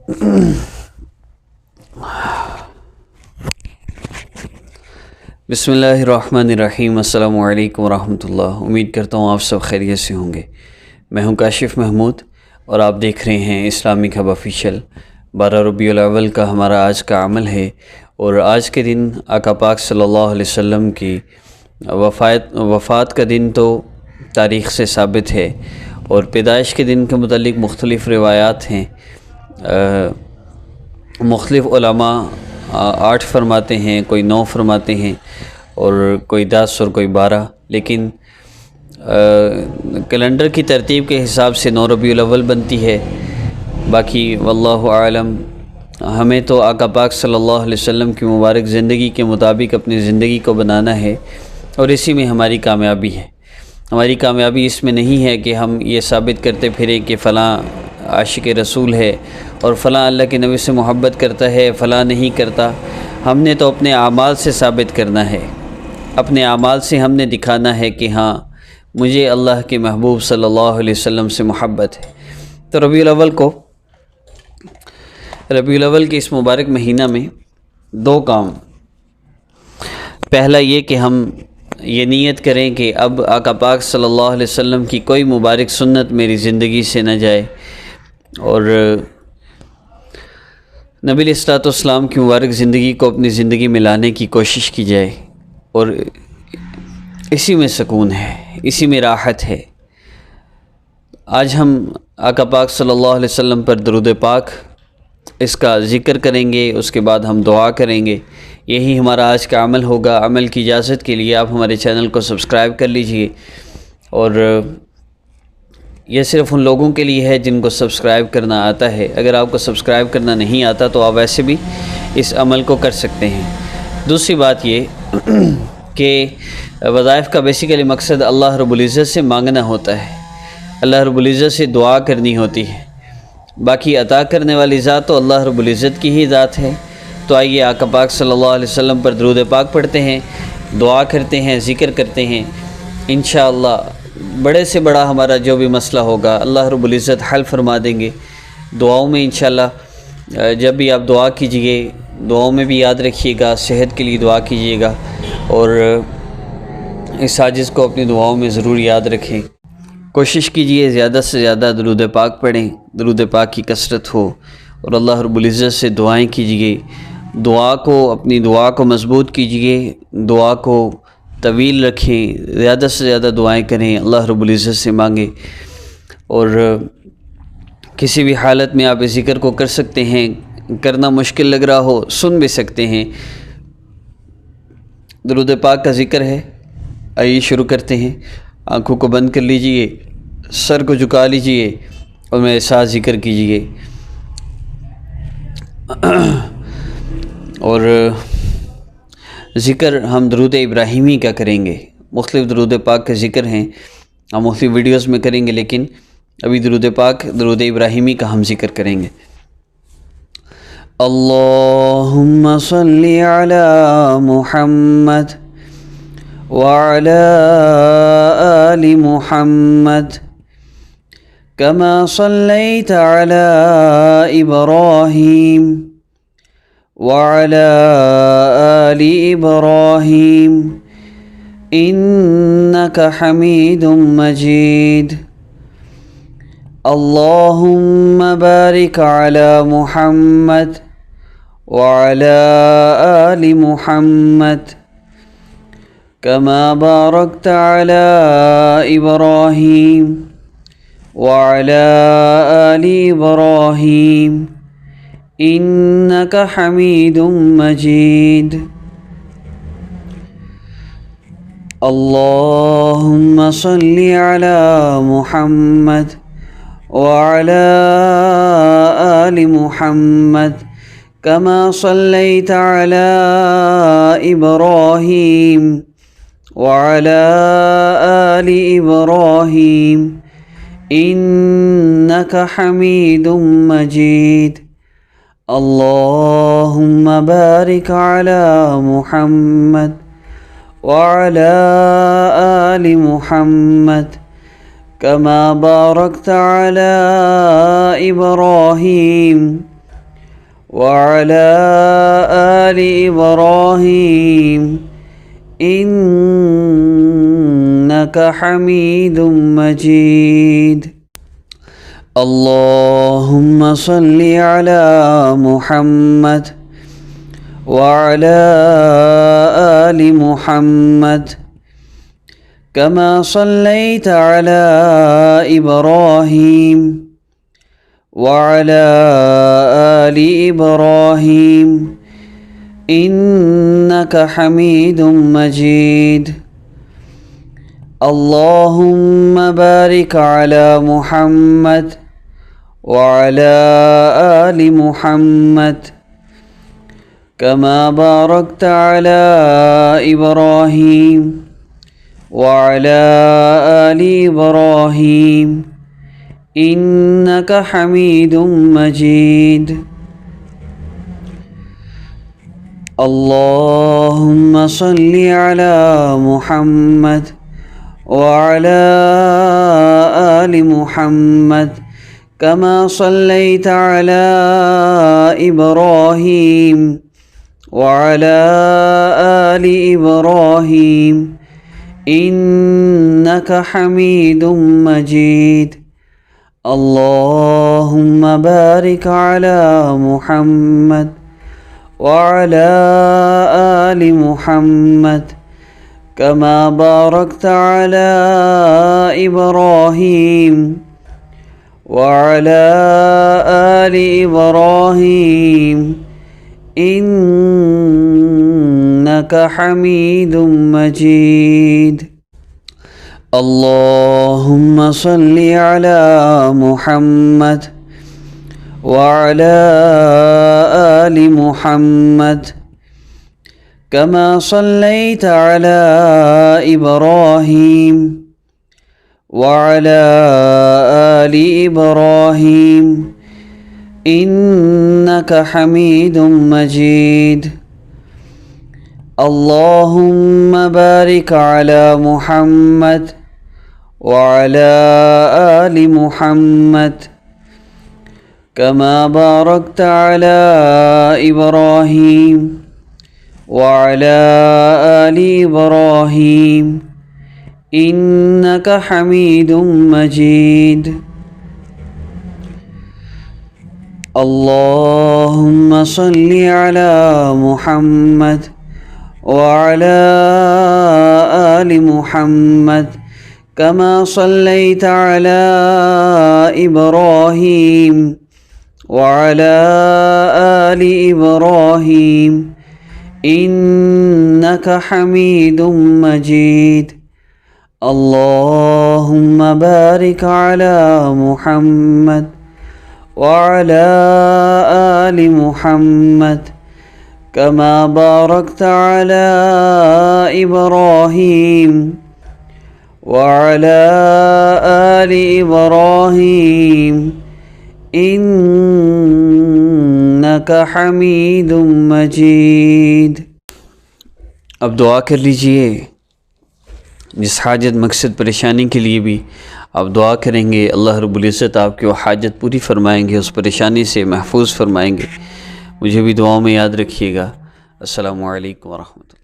بسم اللہ الرحمن الرحیم۔ السلام علیکم ورحمۃ اللہ۔ امید کرتا ہوں آپ سب خیریت سے ہوں گے۔ میں ہوں کاشف محمود اور آپ دیکھ رہے ہیں اسلامک ہب آفیشیل۔ 12 ربیع الاول کا ہمارا آج کا عمل ہے، اور آج کے دن آقا پاک صلی اللہ علیہ وسلم کی وفات کا دن تو تاریخ سے ثابت ہے، اور پیدائش کے دن کے متعلق مختلف روایات ہیں۔ مختلف علماء 8 فرماتے ہیں، کوئی 9 فرماتے ہیں، اور کوئی 10 اور کوئی 12، لیکن کیلنڈر کی ترتیب کے حساب سے 9 ربیع الاول بنتی ہے۔ باقی واللہ اعلم، ہمیں تو آقا پاک صلی اللہ علیہ وسلم کی مبارک زندگی کے مطابق اپنی زندگی کو بنانا ہے، اور اسی میں ہماری کامیابی ہے۔ ہماری کامیابی اس میں نہیں ہے کہ ہم یہ ثابت کرتے پھریں کہ فلاں عاشق رسول ہے اور فلاں اللہ کے نبی سے محبت کرتا ہے، فلاں نہیں کرتا۔ ہم نے تو اپنے اعمال سے ثابت کرنا ہے، اپنے اعمال سے ہم نے دکھانا ہے کہ ہاں مجھے اللہ کے محبوب صلی اللہ علیہ وسلم سے محبت ہے۔ تو ربیع الاول کے اس مبارک مہینہ میں 2 کام۔ پہلا یہ کہ ہم یہ نیت کریں کہ اب آقا پاک صلی اللہ علیہ وسلم کی کوئی مبارک سنت میری زندگی سے نہ جائے، اور نبی علیہ الصلوۃ والسلام کی مبارک زندگی کو اپنی زندگی میں لانے کی کوشش کی جائے، اور اسی میں سکون ہے، اسی میں راحت ہے۔ آج ہم آقا پاک صلی اللہ علیہ وسلم پر درود پاک اس کا ذکر کریں گے، اس کے بعد ہم دعا کریں گے۔ یہی ہمارا آج کا عمل ہوگا۔ عمل کی اجازت کے لیے آپ ہمارے چینل کو سبسکرائب کر لیجئے، اور یہ صرف ان لوگوں کے لیے ہے جن کو سبسکرائب کرنا آتا ہے۔ اگر آپ کو سبسکرائب کرنا نہیں آتا تو آپ ویسے بھی اس عمل کو کر سکتے ہیں۔ دوسری بات یہ کہ وظائف کا بیسیکلی مقصد اللہ رب العزت سے مانگنا ہوتا ہے، اللہ رب العزت سے دعا کرنی ہوتی ہے۔ باقی عطا کرنے والی ذات تو اللہ رب العزت کی ہی ذات ہے۔ تو آئیے آقا پاک صلی اللہ علیہ وسلم پر درود پاک پڑھتے ہیں، دعا کرتے ہیں، ذکر کرتے ہیں۔ انشاءاللہ بڑے سے بڑا ہمارا جو بھی مسئلہ ہوگا اللہ رب العزت حل فرما دیں گے۔ دعاؤں میں انشاءاللہ جب بھی آپ دعا کیجئے، دعاؤں میں بھی یاد رکھیے گا، صحت کے لیے دعا کیجئے گا، اور اس عاجز کو اپنی دعاؤں میں ضرور یاد رکھیں۔ کوشش کیجئے زیادہ سے زیادہ درود پاک پڑھیں، درود پاک کی کثرت ہو، اور اللہ رب العزت سے دعائیں کیجئے۔ اپنی دعا کو مضبوط کیجئے، دعا کو طویل رکھیں، زیادہ سے زیادہ دعائیں کریں، اللہ رب العزت سے مانگیں، اور کسی بھی حالت میں آپ اس ذکر کو کر سکتے ہیں۔ کرنا مشکل لگ رہا ہو سن بھی سکتے ہیں۔ درود پاک کا ذکر ہے، آئیے شروع کرتے ہیں۔ آنکھوں کو بند کر لیجئے، سر کو جھکا لیجئے، اور میرے ساتھ ذکر کیجئے۔ اور ذکر ہم درود ابراہیمی کا کریں گے۔ مختلف درود پاک کے ذکر ہیں، ہم مختلف ویڈیوز میں کریں گے، لیکن ابھی درود پاک درود ابراہیمی کا ہم ذکر کریں گے۔ اللہم صلی علی محمد وعلی آل محمد کما صلیت علی ابراہیم وعلى آل إبراهيم إنك حميد مجيد اللهم بارك على محمد وعلى آل محمد كما باركت على إبراهيم وعلى آل إبراهيم إنك حميد مجيد اللهم صل على محمد وعلى آل محمد كما صليت على إبراهيم وعلى آل إبراهيم إنك حميد مجيد اللهم بارك على محمد وعلى آل محمد كما باركت على إبراهيم وعلى آل إبراهيم إنك حميد مجيد. اللهم صل على محمد وعلى آل محمد كما صليت على إبراهيم وعلى آل إبراهيم إنك حميد مجيد. اللهم بارك على محمد وعلى آل محمد كما باركت على إبراهيم وعلى آل إبراهيم إنك حميد مجيد. اللهم صل على محمد وعلى آل محمد كما صليت على إبراهيم وعلى آل إبراهيم إنك حميد مجيد. اللهم بارك على محمد وعلى آل محمد كما باركت على إبراهيم وعلى آل إبراهيم إنك حميد مجيد. اللهم صل على محمد وعلى آل محمد كما صليت على إبراهيم وعلى آل إبراهيم إنك حميد مجيد. اللهم بارك على محمد وعلى آل محمد كما باركت على إبراهيم وعلى آل إبراهيم إنك حميد مجيد. اللهم صل على محمد وعلى آل محمد كما صليت على إبراهيم وعلى آل إبراهيم إنك حميد مجيد. اللهم بارك على محمد وعلى آل محمد كما باركت على إبراهيم وعلى آل إبراهيم إنك حميد مجيد. اب دعا کر لیجئے. جس حاجت مقصد پریشانی کے لیے بھی آپ دعا کریں گے، اللہ رب العزت آپ کی وہ حاجت پوری فرمائیں گے، اس پریشانی سے محفوظ فرمائیں گے. مجھے بھی دعاؤں میں یاد رکھیے گا. السلام علیکم ورحمۃ اللہ.